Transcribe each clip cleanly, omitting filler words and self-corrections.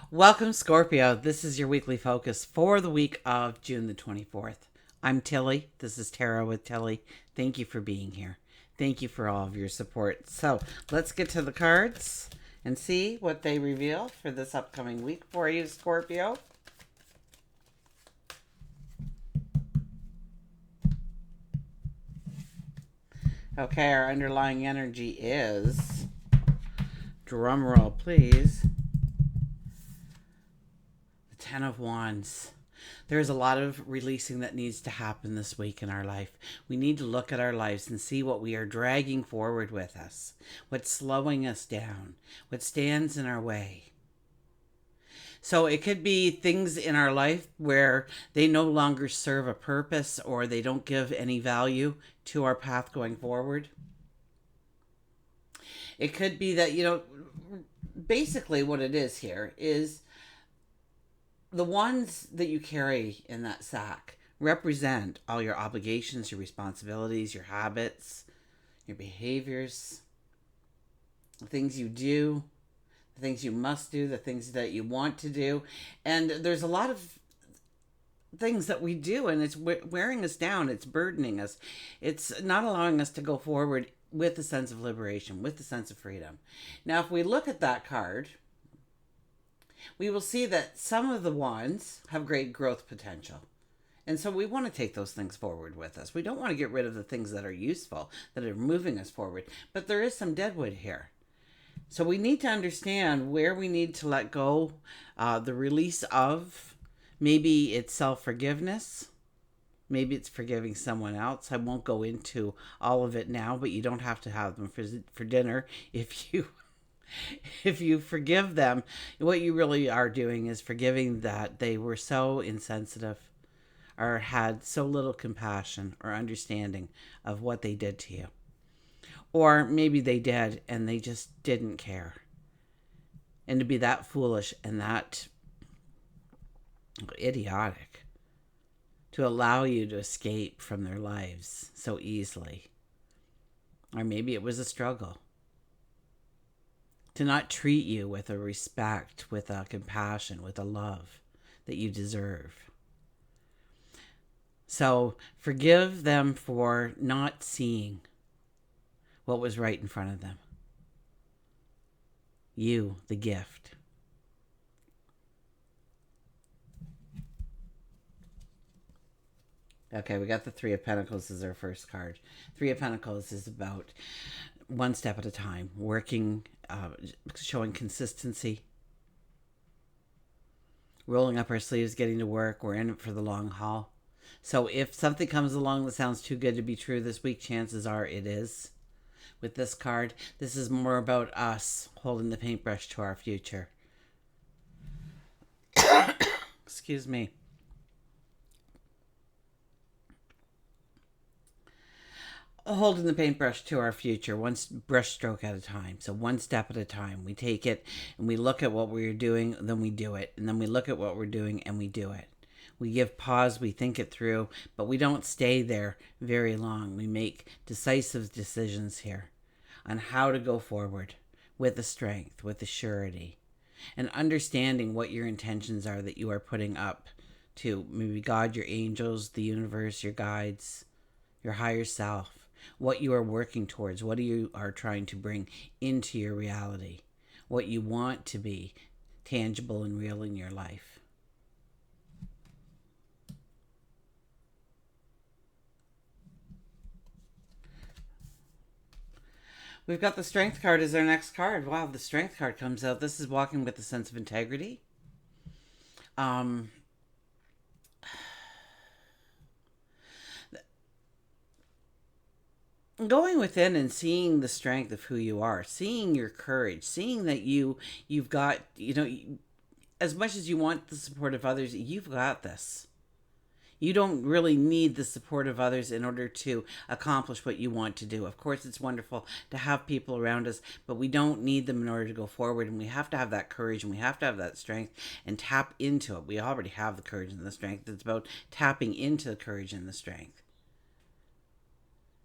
Welcome, Scorpio. This is your weekly focus for the week of June the 24th. I'm Tilly. This is Tarot with Tilly. Thank you for being here. Thank you for all of your support. So let's get to the cards and see what they reveal for this upcoming week for you, Scorpio. Okay, our underlying energy is, drum roll please, the Ten of Wands. There's a lot of releasing that needs to happen this week in our life. We need to look at our lives and see what we are dragging forward with us, what's slowing us down, what stands in our way. So it could be things in our life where they no longer serve a purpose or they don't give any value to our path going forward. It could be that, basically what it is here is the ones that you carry in that sack represent all your obligations, your responsibilities, your habits, your behaviors, the things you do, the things you must do, the things that you want to do. And there's a lot of things that we do, and it's wearing us down, it's burdening us, it's not allowing us to go forward with a sense of liberation, with a sense of freedom. Now, if we look at that card, we will see that some of the wands have great growth potential. And so we want to take those things forward with us. We don't want to get rid of the things that are useful, that are moving us forward. But there is some deadwood here. So we need to understand where we need to let go, the release of. Maybe it's self-forgiveness. Maybe it's forgiving someone else. I won't go into all of it now, but you don't have to have them for dinner if you forgive them. What you really are doing is forgiving that they were so insensitive or had so little compassion or understanding of what they did to you. Or maybe they did and they just didn't care. And to be that foolish and that idiotic to allow you to escape from their lives so easily. Or maybe it was a struggle to not treat you with a respect, with a compassion, with a love that you deserve. So forgive them for not seeing what was right in front of them. You, the gift. Okay, we got the Three of Pentacles as our first card. Three of Pentacles is about one step at a time, working, showing consistency, rolling up our sleeves, getting to work. We're in it for the long haul. So if something comes along that sounds too good to be true this week, chances are it is. With this card, this is more about us holding the paintbrush to our future. Excuse me. Holding the paintbrush to our future, one brush stroke at a time. So one step at a time. We take it and we look at what we're doing, then we do it. And then we look at what we're doing and we do it. We give pause, we think it through, but we don't stay there very long. We make decisive decisions here on how to go forward with the strength, with the surety, and understanding what your intentions are that you are putting up to maybe God, your angels, the universe, your guides, your higher self. What you are working towards, what you are trying to bring into your reality, what you want to be tangible and real in your life. We've got the Strength card as our next card. Wow, the Strength card comes out. This is walking with a sense of integrity. Going within and seeing the strength of who you are, seeing your courage, seeing that you've got, as much as you want the support of others, you've got this. You don't really need the support of others in order to accomplish what you want to do. Of course, it's wonderful to have people around us, but we don't need them in order to go forward. And we have to have that courage and we have to have that strength and tap into it. We already have the courage and the strength. It's about tapping into the courage and the strength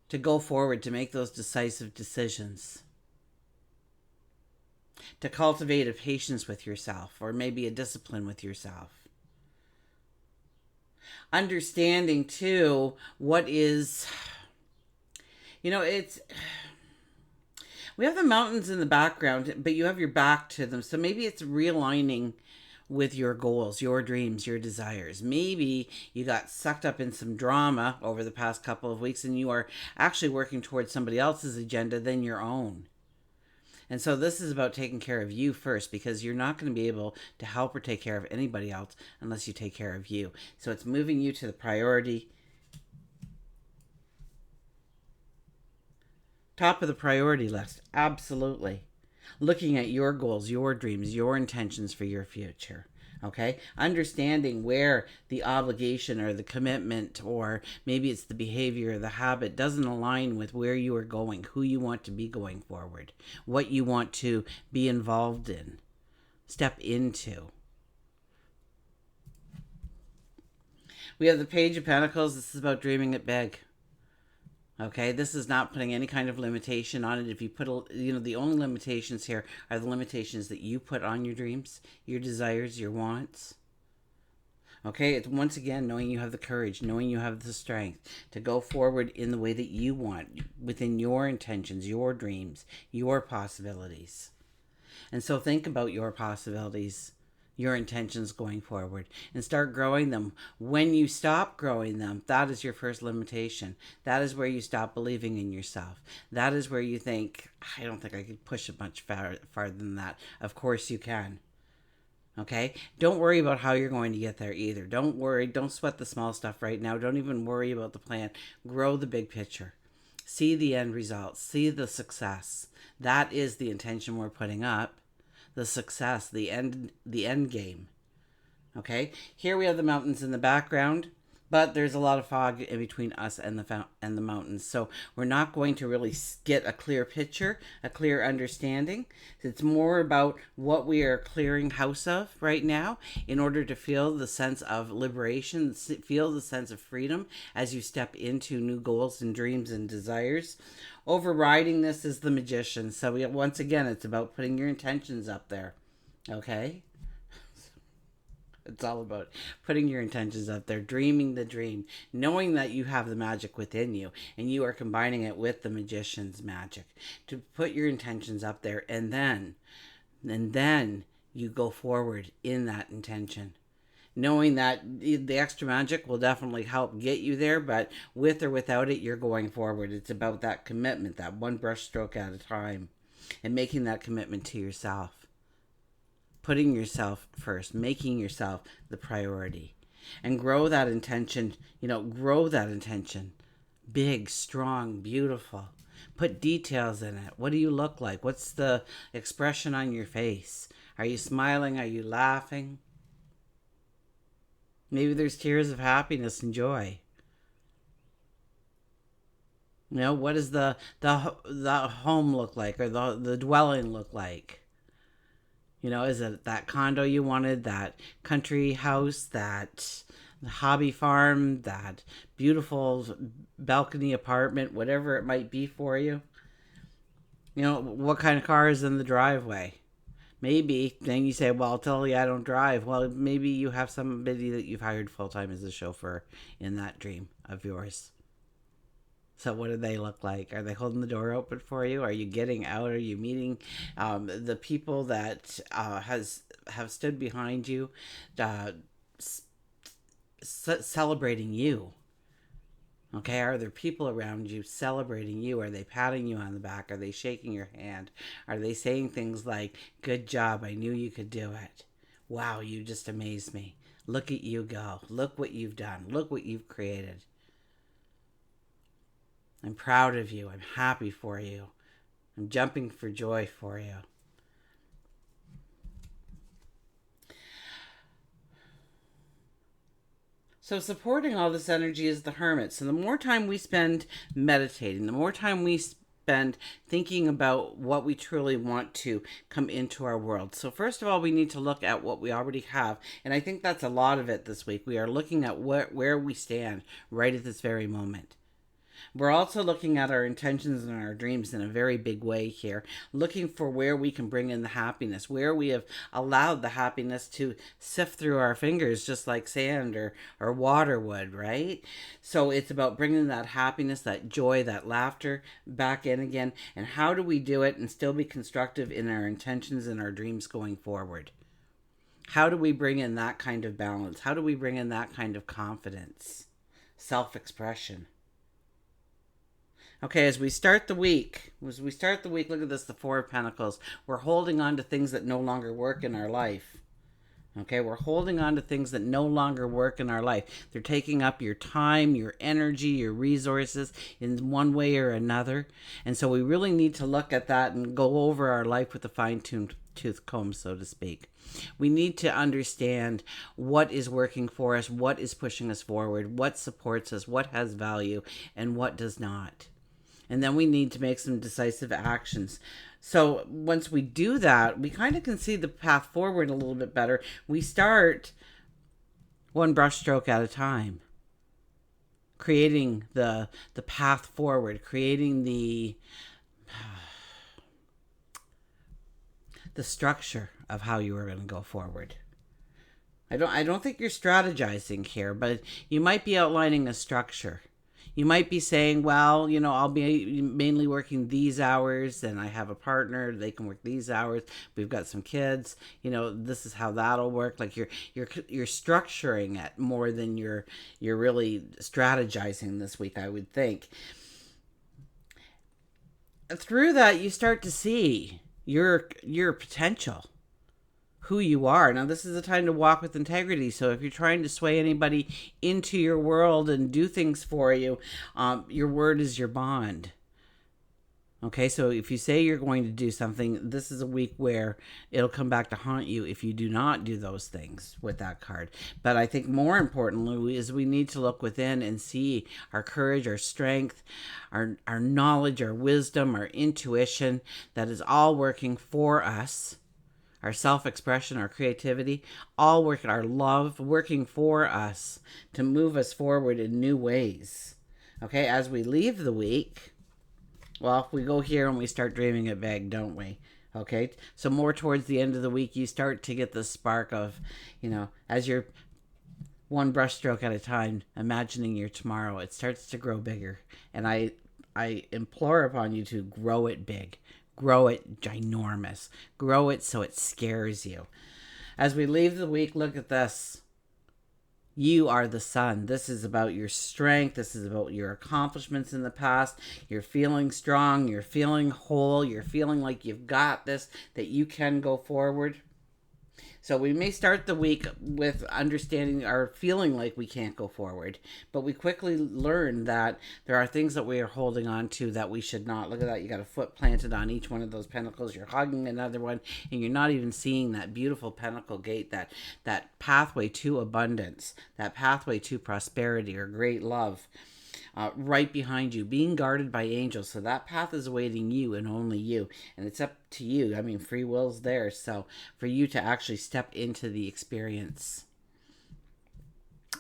to go forward, to make those decisive decisions. to cultivate a patience with yourself, or maybe a discipline with yourself. Understanding too what is, it's, we have the mountains in the background, but you have your back to them. So maybe it's realigning with your goals, your dreams, your desires. Maybe you got sucked up in some drama over the past couple of weeks and you are actually working towards somebody else's agenda than your own. And so this is about taking care of you first, because you're not going to be able to help or take care of anybody else unless you take care of you. So it's moving you to the priority, top of the priority list. Absolutely. Looking at your goals, your dreams, your intentions for your future. Okay? Understanding where the obligation or the commitment, or maybe it's the behavior or the habit, doesn't align with where you are going, who you want to be going forward, what you want to be involved in, step into. We have the Page of Pentacles. This is about dreaming it big. Okay, this is not putting any kind of limitation on it. If you put, the only limitations here are the limitations that you put on your dreams, your desires, your wants. Okay, it's once again knowing you have the courage, knowing you have the strength to go forward in the way that you want, within your intentions, your dreams, your possibilities. And so think about your possibilities, your intentions going forward, and start growing them. When you stop growing them, that is your first limitation. That is where you stop believing in yourself. That is where you think, I don't think I could push it much farther than that. Of course you can. Okay? Don't worry about how you're going to get there either. Don't worry. Don't sweat the small stuff right now. Don't even worry about the plan. Grow the big picture. See the end result. See the success. That is the intention we're putting up. The success, the end game. Okay? Here we have the mountains in the background, but there's a lot of fog in between us and the mountains. So we're not going to really get a clear picture, a clear understanding. It's more about what we are clearing house of right now in order to feel the sense of liberation, feel the sense of freedom as you step into new goals and dreams and desires. Overriding this is the Magician. So once again, it's about putting your intentions up there. Okay? It's all about putting your intentions up there, dreaming the dream, knowing that you have the magic within you, and you are combining it with the Magician's magic to put your intentions up there, and then you go forward in that intention. Knowing that the extra magic will definitely help get you there, but with or without it, you're going forward. It's about that commitment, that one brush stroke at a time, and making that commitment to yourself. Putting yourself first, making yourself the priority. And grow that intention, grow that intention. Big, strong, beautiful. Put details in it. What do you look like? What's the expression on your face? Are you smiling? Are you laughing? Maybe there's tears of happiness and joy. What does the home look like, or the dwelling look like? Is it that condo you wanted, that country house, that hobby farm, that beautiful balcony apartment, whatever it might be for you? What kind of car is in the driveway? Maybe then you say, well, I'll tell you I don't drive. Well, maybe you have somebody that you've hired full-time as a chauffeur in that dream of yours. So what do they look like? Are they holding the door open for you? Are you getting out? Are you meeting the people that have stood behind you, celebrating you? Okay, are there people around you celebrating you? Are they patting you on the back? Are they shaking your hand? Are they saying things like, good job, I knew you could do it. Wow, you just amazed me. Look at you go. Look what you've done. Look what you've created. I'm proud of you. I'm happy for you. I'm jumping for joy for you. So supporting all this energy is the Hermit. So the more time we spend meditating, the more time we spend thinking about what we truly want to come into our world. So first of all, we need to look at what we already have. And I think that's a lot of it this week. We are looking at where we stand right at this very moment. We're also looking at our intentions and our dreams in a very big way here, looking for where we can bring in the happiness, where we have allowed the happiness to sift through our fingers just like sand or water would, right? So it's about bringing that happiness, that joy, that laughter back in again. And how do we do it and still be constructive in our intentions and our dreams going forward? How do we bring in that kind of balance? How do we bring in that kind of confidence, self expression? Okay, as we start the week, look at this, the Four of Pentacles. We're holding on to things that no longer work in our life. Okay, we're holding on to things that no longer work in our life. They're taking up your time, your energy, your resources in one way or another. And so we really need to look at that and go over our life with a fine-tuned tooth comb, so to speak. We need to understand what is working for us, what is pushing us forward, what supports us, what has value, and what does not. And then we need to make some decisive actions. So once we do that, we kind of can see the path forward a little bit better. We start one brushstroke at a time, creating the path forward, creating the structure of how you are going to go forward. I don't think you're strategizing here, but you might be outlining a structure. You might be saying, well, I'll be mainly working these hours and I have a partner, they can work these hours. We've got some kids, this is how that'll work. Like you're structuring it more than you're really strategizing this week, I would think. Through that, you start to see your potential, who you are. Now, this is a time to walk with integrity. So if you're trying to sway anybody into your world and do things for you, your word is your bond. Okay, so if you say you're going to do something, this is a week where it'll come back to haunt you if you do not do those things with that card. But I think more importantly is we need to look within and see our courage, our strength, our knowledge, our wisdom, our intuition, that is all working for us. Our self-expression, our creativity, all working, our love working for us to move us forward in new ways. Okay, as we leave the week, well, we go here and we start dreaming it big, don't we? Okay, so more towards the end of the week, you start to get the spark of, as you're one brushstroke at a time, imagining your tomorrow, it starts to grow bigger. And I implore upon you to grow it big. Grow it ginormous. Grow it so it scares you. As we leave the week, look at this. You are the sun. This is about your strength. This is about your accomplishments in the past. You're feeling strong. You're feeling whole. You're feeling like you've got this, that you can go forward. So we may start the week with understanding or feeling like we can't go forward, but we quickly learn that there are things that we are holding on to that we should not. Look at that. You got a foot planted on each one of those pentacles. You're hugging another one, and you're not even seeing that beautiful pentacle gate, that pathway to abundance, that pathway to prosperity or great love. Right behind you, being guarded by angels. So that path is awaiting you and only you. And it's up to you. I mean, free will's there. So for you to actually step into the experience.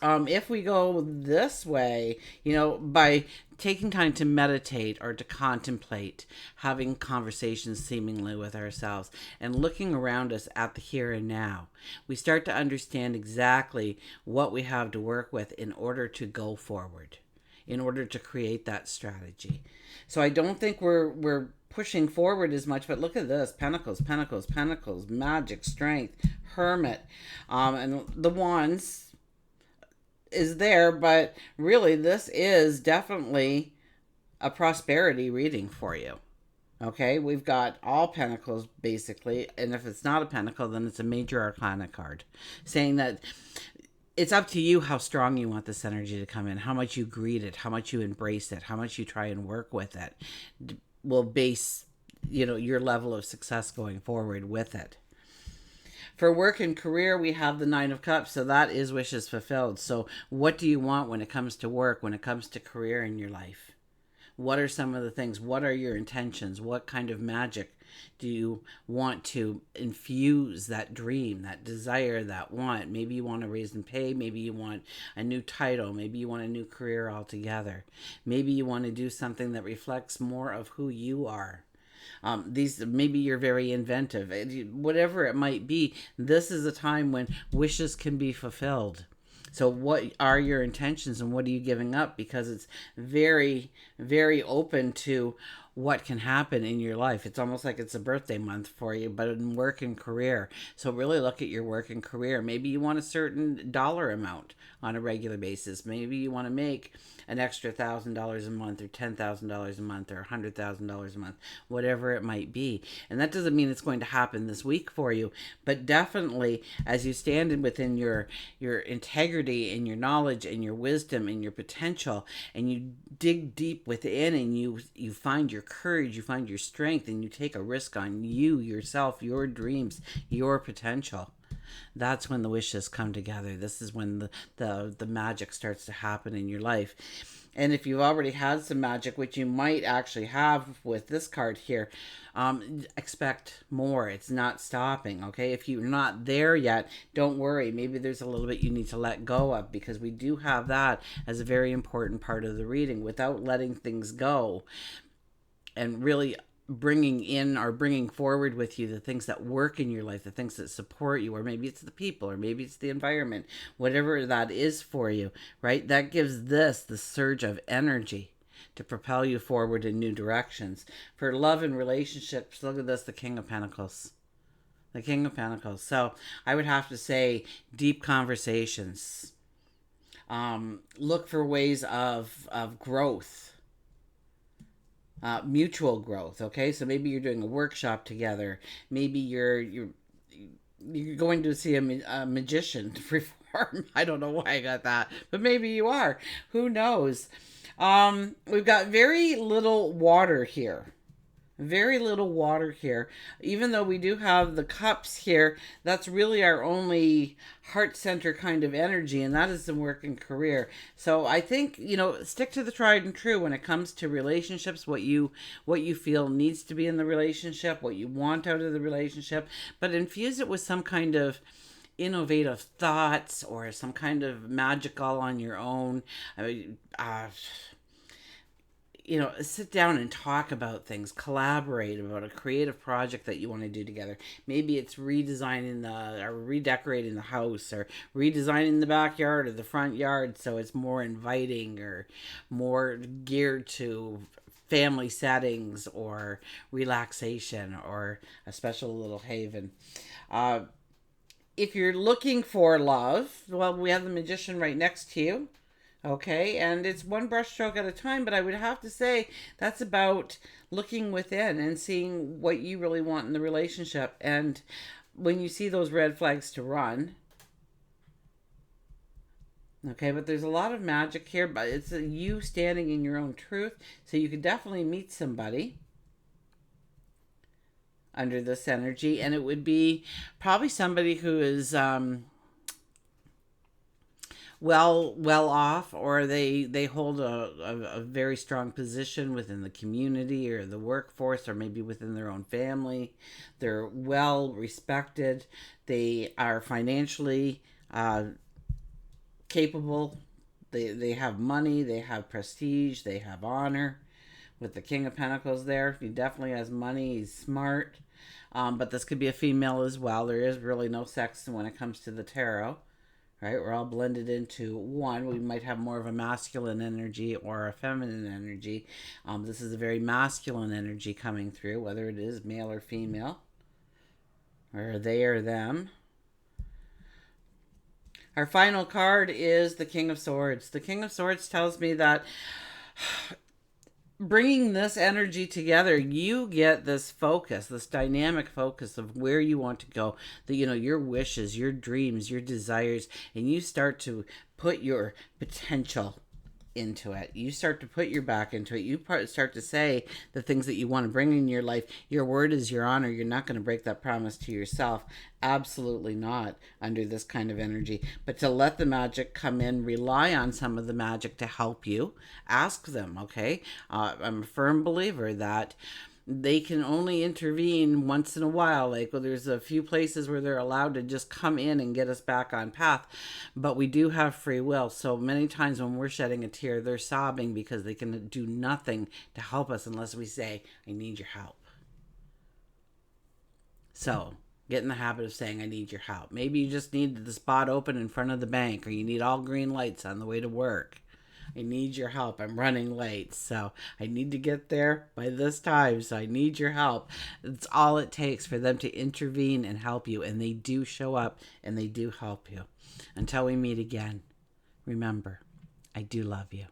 If we go this way, by taking time to meditate or to contemplate, having conversations seemingly with ourselves and looking around us at the here and now, we start to understand exactly what we have to work with in order to go forward, in order to create that strategy. So I don't think we're pushing forward as much, but look at this. Pentacles, Pentacles, Pentacles, Magic, Strength, Hermit, and the Wands is there, but really this is definitely a prosperity reading for you. Okay, we've got all Pentacles basically, and if it's not a Pentacle, then it's a Major Arcana card, saying that it's up to you how strong you want this energy to come in, how much you greet it, how much you embrace it, how much you try and work with it will base, your level of success going forward with it. For work and career, we have the Nine of Cups, so that is wishes fulfilled. So what do you want when it comes to work, when it comes to career in your life? What are some of the things? What are your intentions? What kind of magic Do you want to infuse that dream, that desire, that want? Maybe you want to raise and pay. Maybe you want a new title. Maybe you want a new career altogether. Maybe you want to do something that reflects more of who you are. These maybe you're very inventive. Whatever it might be, this is a time when wishes can be fulfilled. So what are your intentions and what are you giving up? Because it's very, very open to what can happen in your life. It's almost like it's a birthday month for you, but in work and career. So really look at your work and career. Maybe you want a certain dollar amount on a regular basis. Maybe you want to make an extra $1,000 a month or $10,000 a month or $100,000 a month, whatever it might be. And that doesn't mean it's going to happen this week for you, but definitely as you stand within your integrity and your knowledge and your wisdom and your potential, and you dig deep within and you find your courage, you find your strength, and you take a risk on you, yourself, your dreams, your potential. That's when the wishes come together. This is when the magic starts to happen in your life. And if you've already had some magic, which you might actually have with this card here, expect more. It's not stopping, okay? If you're not there yet, don't worry. Maybe there's a little bit you need to let go of, because we do have that as a very important part of the reading. Without letting things go and really bringing in or bringing forward with you the things that work in your life, the things that support you, or maybe it's the people, or maybe it's the environment, whatever that is for you, right? That gives this the surge of energy to propel you forward in new directions. For love and relationships, look at this, the King of Pentacles. The King of Pentacles. So I would have to say deep conversations. Look for ways of growth. Mutual growth. Okay, so maybe you're doing a workshop together. Maybe you're going to see a magician to perform. I don't know why I got that, but maybe you are. Who knows? We've got very little water here. Very little water here. Even though we do have the cups here, that's really our only heart center kind of energy, and that is the work and career. So I think, stick to the tried and true when it comes to relationships, what you feel needs to be in the relationship, what you want out of the relationship, but infuse it with some kind of innovative thoughts or some kind of magic all on your own. I mean, sit down and talk about things, collaborate about a creative project that you want to do together. Maybe it's redesigning or redecorating the house, or redesigning the backyard or the front yard so it's more inviting or more geared to family settings or relaxation or a special little haven. If you're looking for love, well, we have the Magician right next to you. Okay, and it's one brushstroke at a time, but I would have to say that's about looking within and seeing what you really want in the relationship. And when you see those red flags, to run. Okay, but there's a lot of magic here, but it's you standing in your own truth. So you could definitely meet somebody under this energy, and it would be probably somebody who is well off, or they hold a very strong position within the community or the workforce, or maybe within their own family. They're well respected. They are financially capable. They have money, they have prestige, they have honor. With the King of Pentacles there, he definitely has money, he's smart. But this could be a female as well. There is really no sex when it comes to the tarot. Right, we're all blended into one. We might have more of a masculine energy or a feminine energy. This is a very masculine energy coming through, whether it is male or female, or they or them. Our final card is the King of Swords. The King of Swords tells me that bringing this energy together, you get this focus, this dynamic focus of where you want to go, your wishes, your dreams, your desires, and you start to put your potential into it. You start to put your back into it. You start to say the things that you want to bring in your life. Your word is your honor. You're not going to break that promise to yourself. Absolutely not under this kind of energy. But to let the magic come in, rely on some of the magic to help you. Ask them, okay? I'm a firm believer that they can only intervene once in a while. Like, well, there's a few places where they're allowed to just come in and get us back on path, but we do have free will. So many times when we're shedding a tear, they're sobbing because they can do nothing to help us unless we say, I need your help. So get in the habit of saying, I need your help. Maybe you just need the spot open in front of the bank, or you need all green lights on the way to work. I need your help. I'm running late, so I need to get there by this time, so I need your help. It's all it takes for them to intervene and help you, and they do show up and they do help you. Until we meet again, remember, I do love you.